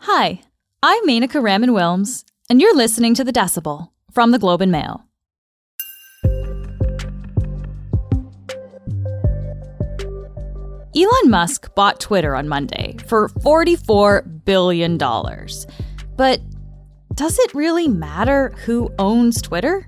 Hi, I'm Menaka Raman-Wilms, and you're listening to the Decibel from the Globe and Mail. Elon Musk bought Twitter on Monday for $44 billion. But does it really matter who owns Twitter?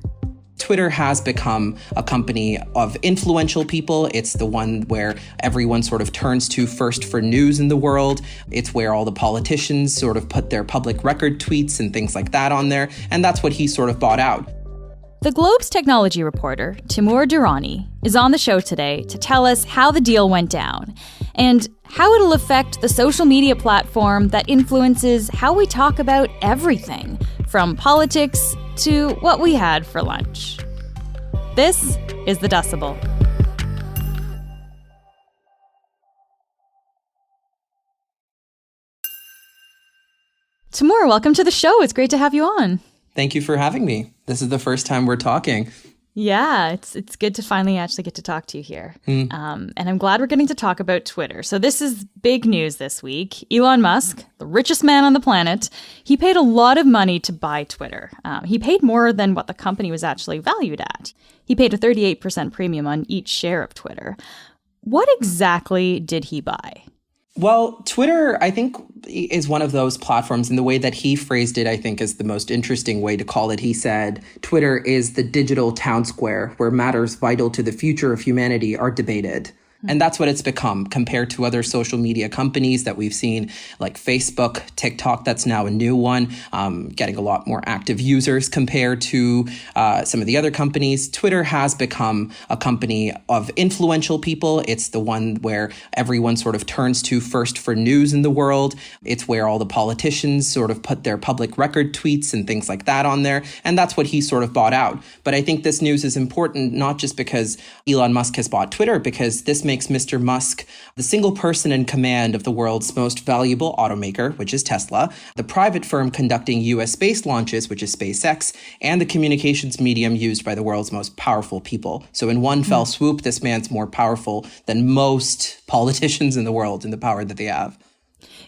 Twitter has become a company of influential people. It's the one where everyone sort of turns to first for news in the world. It's where all the politicians sort of put their public record tweets and things like that on there. And that's what he sort of bought out. The Globe's technology reporter, Timur Durrani, is on the show today to tell us how the deal went down and how it'll affect the social media platform that influences how we talk about everything, from politics to what we had for lunch. This is the Decibel. Timur, welcome to the show. It's great to have you on. Thank you for having me. This is the first time we're talking. Yeah, it's good to finally actually get to talk to you here. And I'm glad we're getting to talk about Twitter. So this is big news this week. Elon Musk, the richest man on the planet, he paid a lot of money to buy Twitter. He paid more than what the company was actually valued at. He paid a 38% premium on each share of Twitter. What exactly did he buy? Well, Twitter, I think, is one of those platforms, and the way that he phrased it, I think, is the most interesting way to call it. He said, Twitter is the digital town square where matters vital to the future of humanity are debated. And that's what it's become compared to other social media companies that we've seen, like Facebook, TikTok, that's now a new one, getting a lot more active users compared to some of the other companies. Twitter has become a company of influential people. It's the one where everyone sort of turns to first for news in the world. It's where all the politicians sort of put their public record tweets and things like that on there. And that's what he sort of bought out. But I think this news is important, not just because Elon Musk has bought Twitter, because this makes Mr. Musk the single person in command of the world's most valuable automaker, which is Tesla, the private firm conducting U.S. space launches, which is SpaceX, and the communications medium used by the world's most powerful people. So in one fell swoop, this man's more powerful than most politicians in the world in the power that they have.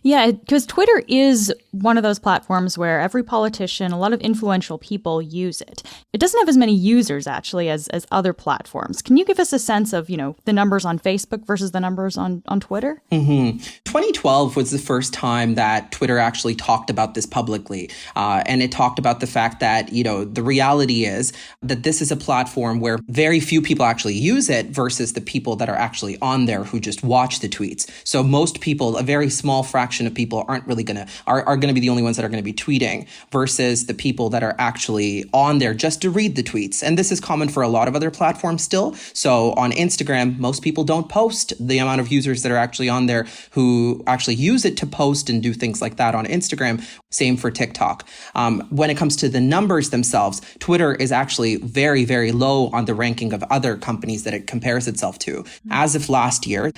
Yeah, because Twitter is one of those platforms where every politician, a lot of influential people use it. It doesn't have as many users, actually, as other platforms. Can you give us a sense of, the numbers on Facebook versus the numbers on Twitter? 2012 was the first time that Twitter actually talked about this publicly. And it talked about the fact that, the reality is that this is a platform where very few people actually use it versus the people that are actually on there who just watch the tweets. So most people, a very small fraction of people are going to be the only ones that are going to be tweeting versus the people that are actually on there just to read the tweets. And this is common for a lot of other platforms still. So on Instagram, most people don't post the amount of users that are actually on there who actually use it to post and do things like that on Instagram. Same for TikTok. When it comes to the numbers themselves, Twitter is actually very, very low on the ranking of other companies that it compares itself to. As of last year,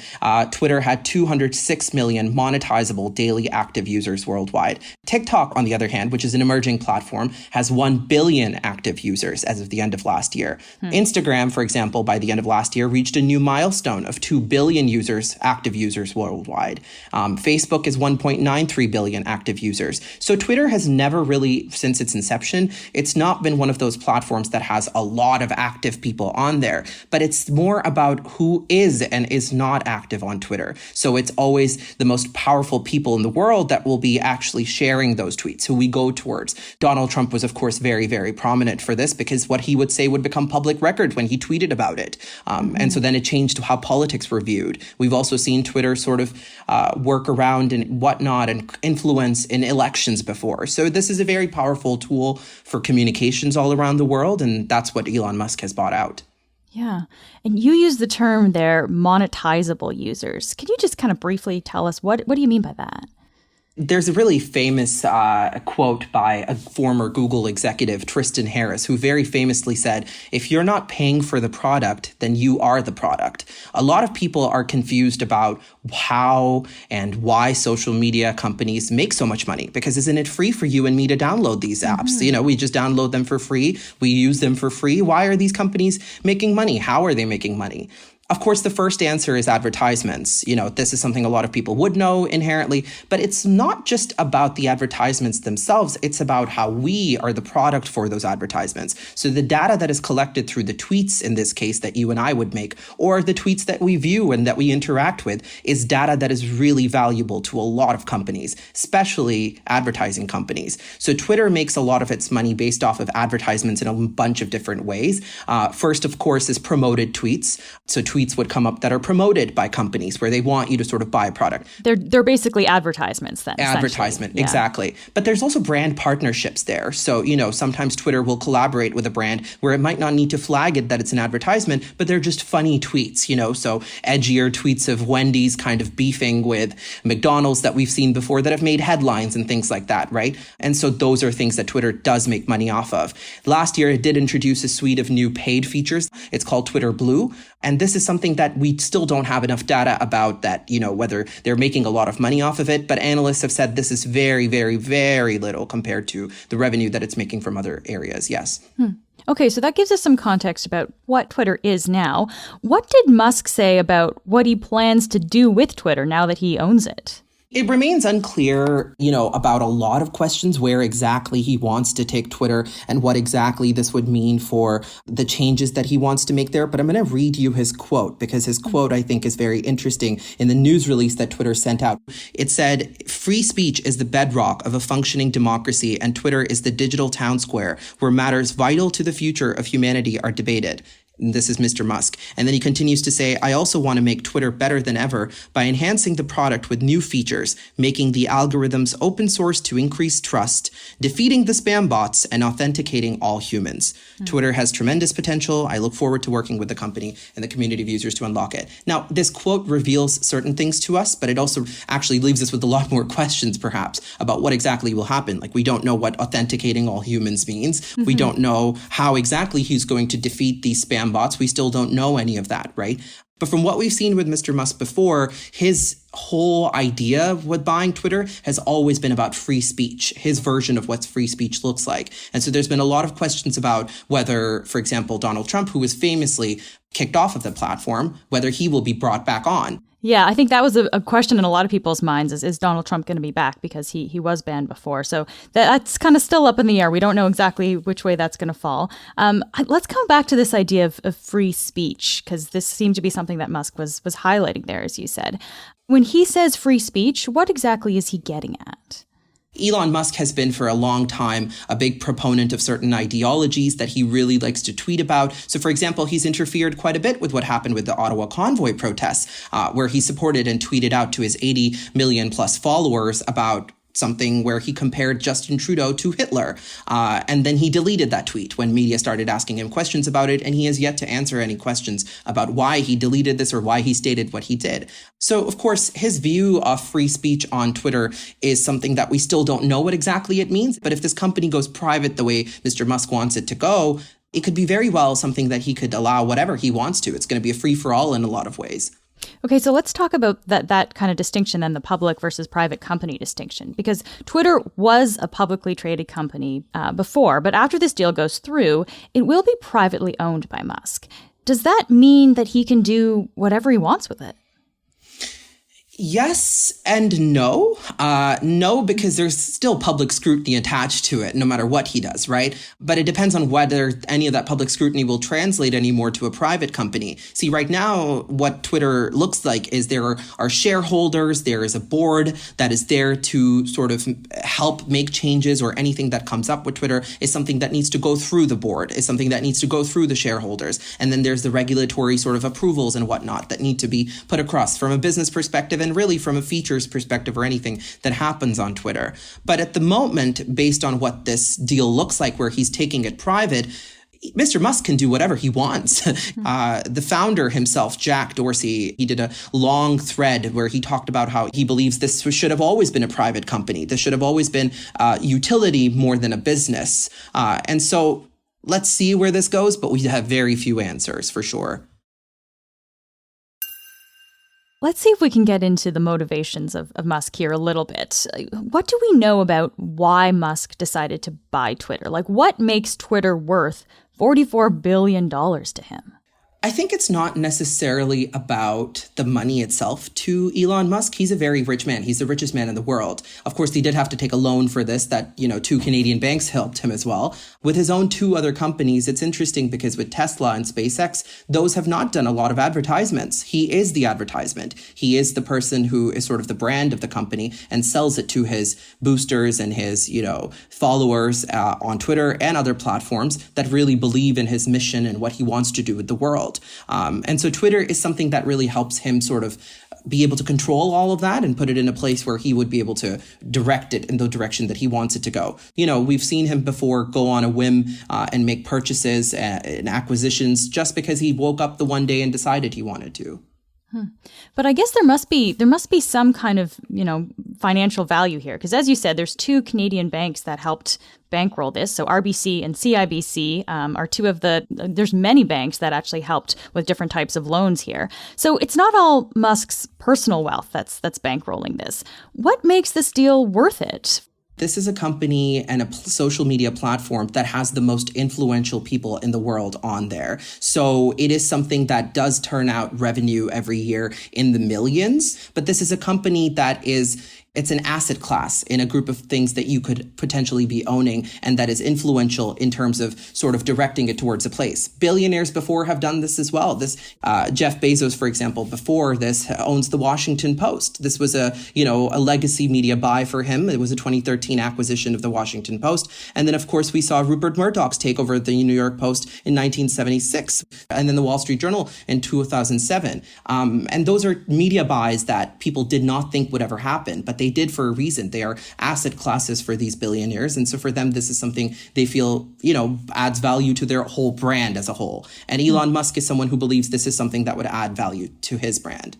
Twitter had 206 million monetizable daily active users worldwide. TikTok, on the other hand, which is an emerging platform, has 1 billion active users as of the end of last year. Instagram, for example, by the end of last year, reached a new milestone of 2 billion active users worldwide. Facebook is 1.93 billion active users. So Twitter has never really, since its inception, it's not been one of those platforms that has a lot of active people on there, but it's more about who is and is not active on Twitter. So it's always the most powerful people in the world that will be actually sharing those tweets, who we go towards. Donald Trump was, of course, very, very prominent for this because what he would say would become public record when he tweeted about it. And so then it changed to how politics were viewed. We've also seen Twitter sort of work around and whatnot and influence in elections before. So this is a very powerful tool for communications all around the world, and that's what Elon Musk has bought out. Yeah. And you use the term there, monetizable users. Can you just kind of briefly tell us what do you mean by that? There's a really famous quote by a former Google executive, Tristan Harris, who very famously said, if you're not paying for the product, then you are the product. A lot of people are confused about how and why social media companies make so much money, because isn't it free for you and me to download these apps? We just download them for free. We use them for free. Why are these companies making money? How are they making money? Of course, the first answer is advertisements. This is something a lot of people would know inherently, but it's not just about the advertisements themselves. It's about how we are the product for those advertisements. So the data that is collected through the tweets, in this case, that you and I would make, or the tweets that we view and that we interact with, is data that is really valuable to a lot of companies, especially advertising companies. So Twitter makes a lot of its money based off of advertisements in a bunch of different ways. First, of course, is promoted tweets. So tweets would come up that are promoted by companies where they want you to sort of buy a product. They're basically advertisements then. Advertisement, yeah. Exactly. But there's also brand partnerships there. So, sometimes Twitter will collaborate with a brand where it might not need to flag it that it's an advertisement, but they're just funny tweets, so edgier tweets of Wendy's kind of beefing with McDonald's that we've seen before that have made headlines and things like that, right? And so those are things that Twitter does make money off of. Last year, it did introduce a suite of new paid features. It's called Twitter Blue. And this is something that we still don't have enough data about, that, whether they're making a lot of money off of it. But analysts have said this is very, very, very little compared to the revenue that it's making from other areas. Yes. Okay, so that gives us some context about what Twitter is now. What did Musk say about what he plans to do with Twitter now that he owns it? It remains unclear, about a lot of questions, where exactly he wants to take Twitter and what exactly this would mean for the changes that he wants to make there. But I'm going to read you his quote, because his quote, I think, is very interesting in the news release that Twitter sent out. It said, "Free speech is the bedrock of a functioning democracy, and Twitter is the digital town square where matters vital to the future of humanity are debated." This is Mr. Musk. And then he continues to say, "I also want to make Twitter better than ever by enhancing the product with new features, making the algorithms open source to increase trust, defeating the spam bots, and authenticating all humans. Twitter has tremendous potential. I look forward to working with the company and the community of users to unlock it." Now, this quote reveals certain things to us, but it also actually leaves us with a lot more questions, perhaps, about what exactly will happen. Like, we don't know what authenticating all humans means. We don't know how exactly he's going to defeat these spam bots. We still don't know any of that, right? But from what we've seen with Mr. Musk before, his whole idea with buying Twitter has always been about free speech, his version of what free speech looks like. And so there's been a lot of questions about whether, for example, Donald Trump, who was famously kicked off of the platform, whether he will be brought back on. Yeah, I think that was a question in a lot of people's minds is Donald Trump going to be back, because he was banned before. So that's kind of still up in the air. We don't know exactly which way that's going to fall. Let's come back to this idea of free speech, because this seemed to be something that Musk was highlighting there, as you said. When he says free speech, what exactly is he getting at? Elon Musk has been for a long time a big proponent of certain ideologies that he really likes to tweet about. So, for example, he's interfered quite a bit with what happened with the Ottawa convoy protests, where he supported and tweeted out to his 80 million plus followers about something where he compared Justin Trudeau to Hitler. And then he deleted that tweet when media started asking him questions about it, and he has yet to answer any questions about why he deleted this or why he stated what he did. So, of course, his view of free speech on Twitter is something that we still don't know what exactly it means. But if this company goes private the way Mr. Musk wants it to go, it could be very well something that he could allow whatever he wants to. It's going to be a free-for-all in a lot of ways. Okay, so let's talk about that kind of distinction then, the public versus private company distinction, because Twitter was a publicly traded company before, but after this deal goes through, it will be privately owned by Musk. Does that mean that he can do whatever he wants with it? Yes and no. No, because there's still public scrutiny attached to it, no matter what he does, right? But it depends on whether any of that public scrutiny will translate anymore to a private company. See, right now, what Twitter looks like is there are shareholders, there is a board that is there to sort of help make changes, or anything that comes up with Twitter is something that needs to go through the board, is something that needs to go through the shareholders. And then there's the regulatory sort of approvals and whatnot that need to be put across from a business perspective, and really from a features perspective, or anything that happens on Twitter. But at the moment, based on what this deal looks like, where he's taking it private, Mr. Musk can do whatever he wants. The founder himself, Jack Dorsey, he did a long thread where he talked about how he believes this should have always been a private company. This should have always been utility more than a business. And so let's see where this goes, but we have very few answers for sure. Let's see if we can get into the motivations of Musk here a little bit. What do we know about why Musk decided to buy Twitter? Like, what makes Twitter worth $44 billion to him? I think it's not necessarily about the money itself to Elon Musk. He's a very rich man. He's the richest man in the world. Of course, he did have to take a loan for this that, two Canadian banks helped him as well. With his own two other companies, it's interesting because with Tesla and SpaceX, those have not done a lot of advertisements. He is the advertisement. He is the person who is sort of the brand of the company and sells it to his boosters and his, followers on Twitter and other platforms that really believe in his mission and what he wants to do with the world. And so Twitter is something that really helps him sort of be able to control all of that and put it in a place where he would be able to direct it in the direction that he wants it to go. We've seen him before go on a whim and make purchases and acquisitions just because he woke up the one day and decided he wanted to. But I guess there must be some kind of, financial value here. Because as you said, there's two Canadian banks that helped bankroll this. So RBC and CIBC are two of there's many banks that actually helped with different types of loans here. So it's not all Musk's personal wealth that's bankrolling this. What makes this deal worth it? This is a company and a social media platform that has the most influential people in the world on there. So it is something that does turn out revenue every year in the millions. But this is a company that it's an asset class in a group of things that you could potentially be owning and that is influential in terms of sort of directing it towards a place. Billionaires before have done this as well. Jeff Bezos, for example, before this owns the Washington Post. This was a legacy media buy for him. It was a 2013 acquisition of the Washington Post. And then, of course, we saw Rupert Murdoch's take over the New York Post in 1976 and then the Wall Street Journal in 2007. And those are media buys that people did not think would ever happen, but they did for a reason. They are asset classes for these billionaires. And so for them, this is something they feel, adds value to their whole brand as a whole. And Elon Musk is someone who believes this is something that would add value to his brand.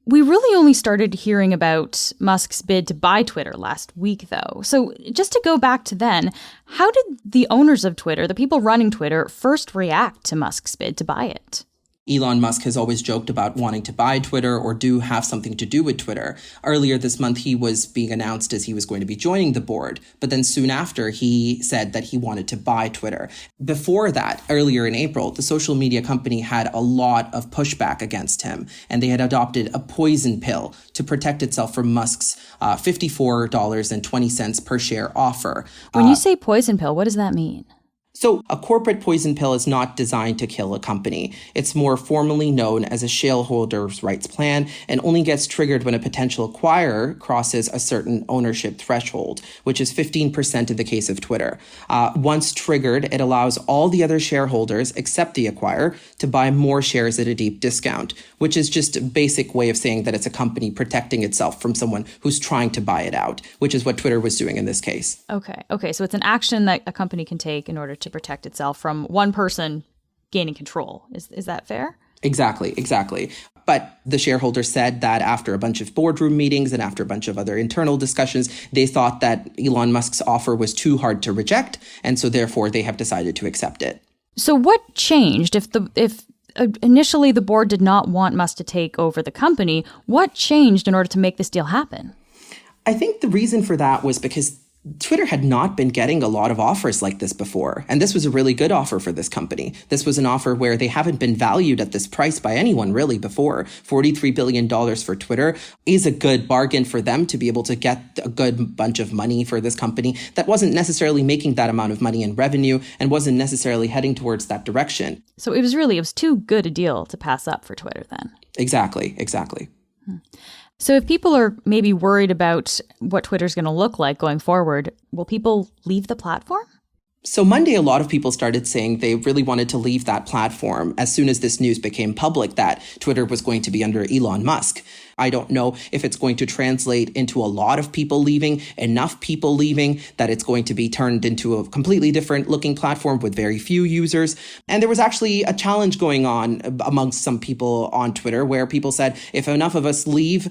We really only started hearing about Musk's bid to buy Twitter last week, though. So just to go back to then, how did the owners of Twitter, the people running Twitter, first react to Musk's bid to buy it? Elon Musk has always joked about wanting to buy Twitter or do have something to do with Twitter. Earlier this month, he was being announced as he was going to be joining the board. But then soon after, he said that he wanted to buy Twitter. Before that, earlier in April, the social media company had a lot of pushback against him, and they had adopted a poison pill to protect itself from Musk's $54.20 per share offer. When you say poison pill, what does that mean? So a corporate poison pill is not designed to kill a company. It's more formally known as a shareholders' rights plan and only gets triggered when a potential acquirer crosses a certain ownership threshold, which is 15% in the case of Twitter. Once triggered, it allows all the other shareholders, except the acquirer, to buy more shares at a deep discount, which is just a basic way of saying that it's a company protecting itself from someone who's trying to buy it out, which is what Twitter was doing in this case. Okay. So it's an action that a company can take in order to protect itself from one person gaining control. Is that fair? Exactly. But the shareholders said that after a bunch of boardroom meetings and after a bunch of other internal discussions, they thought that Elon Musk's offer was too hard to reject. And so therefore, they have decided to accept it. So what changed if initially the board did not want Musk to take over the company? What changed in order to make this deal happen? I think the reason for that was because Twitter had not been getting a lot of offers like this before. And this was a really good offer for this company. This was an offer where they haven't been valued at this price by anyone really before. $43 billion for Twitter is a good bargain for them to be able to get a good bunch of money for this company that wasn't necessarily making that amount of money in revenue and wasn't necessarily heading towards that direction. So it was too good a deal to pass up for Twitter then. Exactly. So if people are maybe worried about what Twitter's going to look like going forward, will people leave the platform? So Monday, a lot of people started saying they really wanted to leave that platform as soon as this news became public that Twitter was going to be under Elon Musk. I don't know if it's going to translate into a lot of people leaving, enough people leaving, that it's going to be turned into a completely different looking platform with very few users. And there was actually a challenge going on amongst some people on Twitter where people said, if enough of us leave,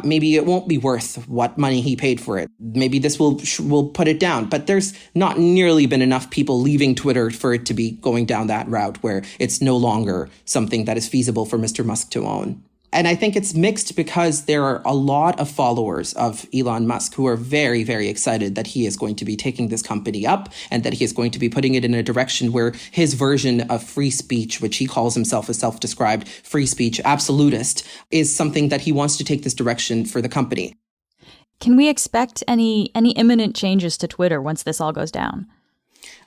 maybe it won't be worth what money he paid for it. Maybe this will put it down. But there's not nearly been enough people leaving Twitter for it to be going down that route where it's no longer something that is feasible for Mr. Musk to own. And I think it's mixed because there are a lot of followers of Elon Musk who are very, very excited that he is going to be taking this company up and that he is going to be putting it in a direction where his version of free speech, which he calls himself a self-described free speech absolutist, is something that he wants to take this direction for the company. Can we expect any imminent changes to Twitter once this all goes down?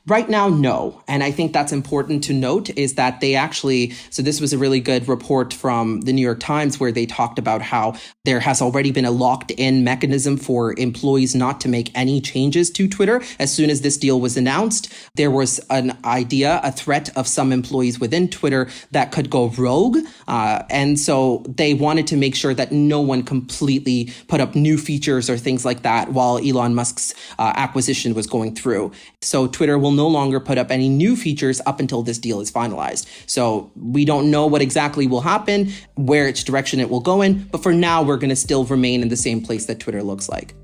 Right now, no. And I think that's important to note is that they actually, so this was a really good report from the New York Times where they talked about how there has already been a locked in mechanism for employees not to make any changes to Twitter. As soon as this deal was announced, there was an idea, a threat of some employees within Twitter that could go rogue. And so they wanted to make sure that no one completely put up new features or things like that while Elon Musk's acquisition was going through. So Twitter will no longer put up any new features up until this deal is finalized. So we don't know what exactly will happen, which direction it will go in. But for now, we're going to still remain in the same place that Twitter looks like.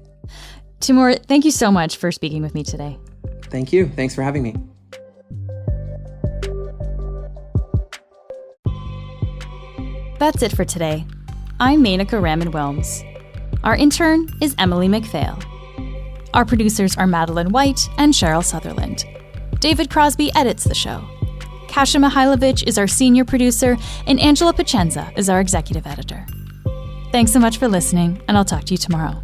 Timur, thank you so much for speaking with me today. Thank you. Thanks for having me. That's it for today. I'm Menaka Raman-Wilms. Our intern is Emily McPhail. Our producers are Madeline White and Cheryl Sutherland. David Crosby edits the show. Kasia Mihailovich is our senior producer, and Angela Pacenza is our executive editor. Thanks so much for listening, and I'll talk to you tomorrow.